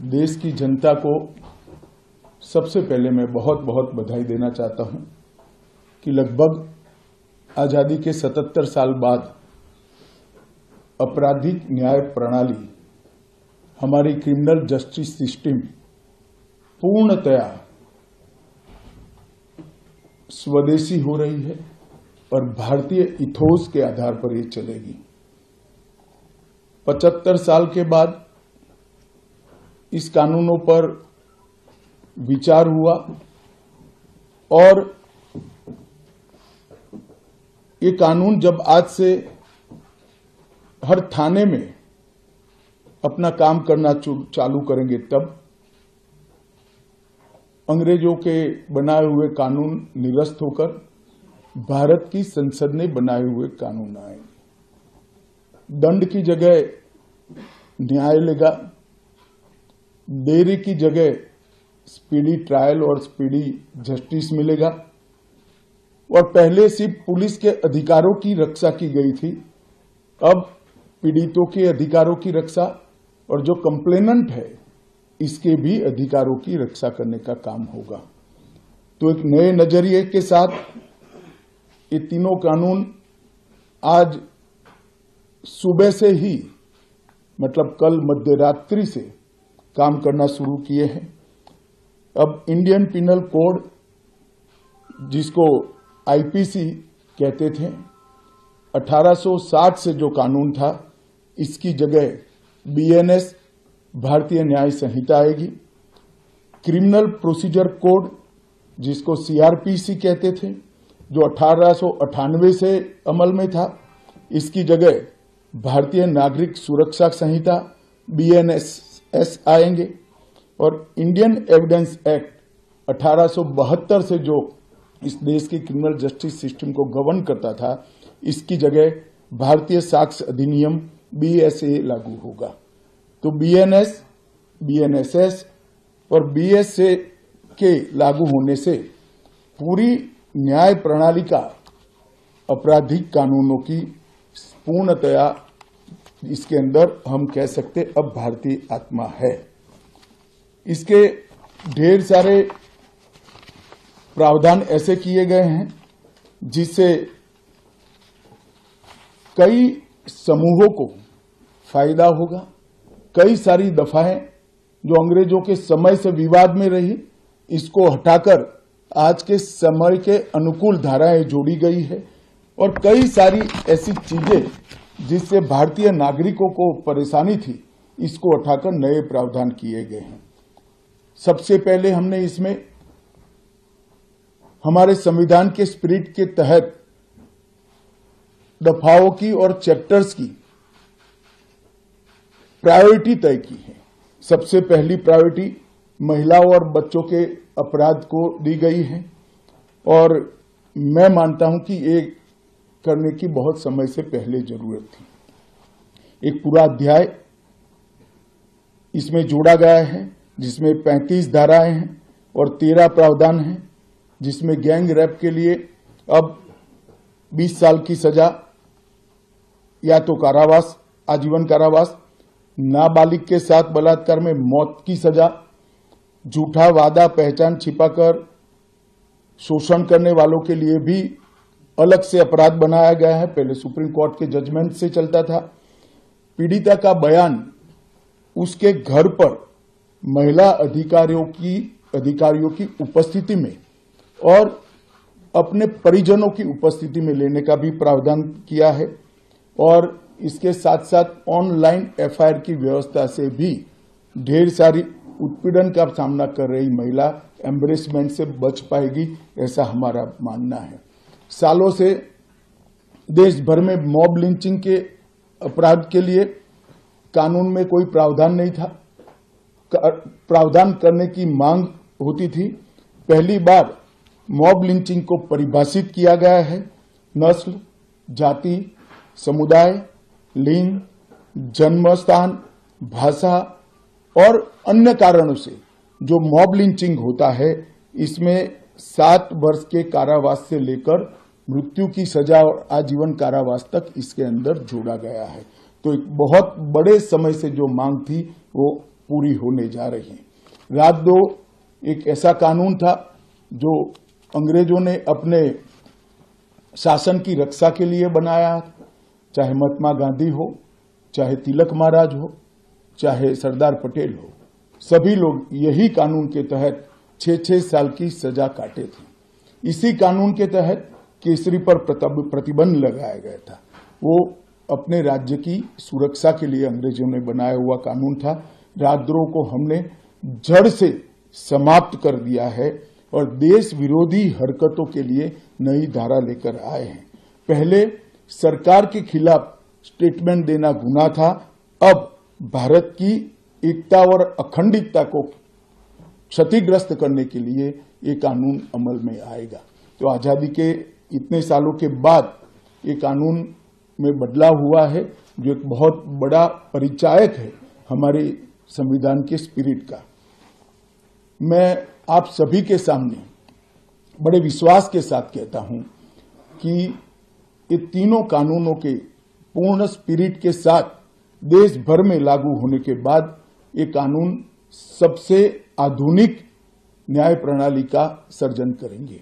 देश की जनता को सबसे पहले मैं बहुत बहुत बधाई देना चाहता हूं कि लगभग आजादी के 77 साल बाद आपराधिक न्याय प्रणाली, हमारी क्रिमिनल जस्टिस सिस्टम पूर्णतया स्वदेशी हो रही है और भारतीय इथोस के आधार पर ये चलेगी। 75 साल के बाद इस कानूनों पर विचार हुआ और ये कानून जब आज से हर थाने में अपना काम करना चालू करेंगे, तब अंग्रेजों के बनाए हुए कानून निरस्त होकर भारत की संसद ने बनाए हुए कानून आएंगे। दंड की जगह न्याय लेगा, देरी की जगह स्पीडी ट्रायल और स्पीडी जस्टिस मिलेगा। और पहले सिर्फ पुलिस के अधिकारों की रक्षा की गई थी, अब पीड़ितों के अधिकारों की रक्षा और जो कंप्लेनेंट है इसके भी अधिकारों की रक्षा करने का काम होगा। तो एक नए नजरिए के साथ ये तीनों कानून आज सुबह से ही, मतलब कल मध्यरात्रि से काम करना शुरू किए हैं। अब इंडियन पिनल कोड, जिसको आईपीसी कहते थे, 1860 से जो कानून था, इसकी जगह बीएनएस भारतीय न्याय संहिता आएगी। क्रिमिनल प्रोसीजर कोड, जिसको सीआरपीसी कहते थे, जो 1898 से अमल में था, इसकी जगह भारतीय नागरिक सुरक्षा संहिता बीएनएस आएंगे। और इंडियन एविडेंस एक्ट 1872 से जो इस देश की क्रिमिनल जस्टिस सिस्टम को गवर्न करता था, इसकी जगह भारतीय साक्ष्य अधिनियम बीएसए लागू होगा। तो बीएनएस, बीएनएसएस और बीएसए के लागू होने से पूरी न्याय प्रणाली का आपराधिक कानूनों की पूर्णतया इसके अंदर हम कह सकते अब भारतीय आत्मा है। इसके ढेर सारे प्रावधान ऐसे किए गए हैं जिससे कई समूहों को फायदा होगा। कई सारी दफाएं जो अंग्रेजों के समय से विवाद में रही, इसको हटाकर आज के समय के अनुकूल धाराएं जोड़ी गई है। और कई सारी ऐसी चीजें जिससे भारतीय नागरिकों को परेशानी थी, इसको हटाकर नए प्रावधान किए गए हैं। सबसे पहले हमने इसमें हमारे संविधान के स्पिरिट के तहत दफाओं की और चैप्टर्स की प्रायोरिटी तय की है। सबसे पहली प्रायोरिटी महिलाओं और बच्चों के अपराध को दी गई है और मैं मानता हूं कि ये करने की बहुत समय से पहले जरूरत थी। एक पूरा अध्याय इसमें जोड़ा गया है जिसमें 35 धाराएं हैं और 13 प्रावधान हैं, जिसमें गैंग रेप के लिए अब 20 साल की सजा या तो कारावास, आजीवन कारावास, नाबालिग के साथ बलात्कार में मौत की सजा, झूठा वादा पहचान छिपाकर शोषण करने वालों के लिए भी अलग से अपराध बनाया गया है। पहले सुप्रीम कोर्ट के जजमेंट से चलता था। पीड़िता का बयान उसके घर पर महिला अधिकारियों की उपस्थिति में और अपने परिजनों की उपस्थिति में लेने का भी प्रावधान किया है। और इसके साथ साथ ऑनलाइन एफआईआर की व्यवस्था से भी ढेर सारी उत्पीड़न का सामना कर रही महिला एम्बरेसमेंट से बच पाएगी, ऐसा हमारा मानना है। सालों से देश भर में मॉब लिंचिंग के अपराध के लिए कानून में कोई प्रावधान नहीं था। प्रावधान करने की मांग होती थी। पहली बार मॉब लिंचिंग को परिभाषित किया गया है। नस्ल, जाति, समुदाय, लिंग, जन्म स्थान, भाषा और अन्य कारणों से जो मॉब लिंचिंग होता है, इसमें 7 वर्ष के कारावास से लेकर मृत्यु की सजा और आजीवन कारावास तक इसके अंदर जोड़ा गया है। तो एक बहुत बड़े समय से जो मांग थी वो पूरी होने जा रही हैं। रात 2 एक ऐसा कानून था जो अंग्रेजों ने अपने शासन की रक्षा के लिए बनाया, चाहे महात्मा गांधी हो, चाहे तिलक महाराज हो, चाहे सरदार पटेल हो, सभी लोग यही कानून के तहत 6-6 साल की सजा काटे थे। इसी कानून के तहत केसरी पर प्रतिबंध लगाया गया था। वो अपने राज्य की सुरक्षा के लिए अंग्रेजों ने बनाया हुआ कानून था। राजद्रोह को हमने जड़ से समाप्त कर दिया है और देश विरोधी हरकतों के लिए नई धारा लेकर आए हैं। पहले सरकार के खिलाफ स्टेटमेंट देना गुनाह था, अब भारत की एकता और अखंडता को क्षतिग्रस्त करने के लिए ये कानून अमल में आएगा। तो आजादी के इतने सालों के बाद ये कानून में बदलाव हुआ है, जो एक बहुत बड़ा परिचायक है हमारे संविधान के स्पिरिट का। मैं आप सभी के सामने बड़े विश्वास के साथ कहता हूं कि ये तीनों कानूनों के पूर्ण स्पिरिट के साथ देश भर में लागू होने के बाद ये कानून सबसे आधुनिक न्याय प्रणाली का सर्जन करेंगे।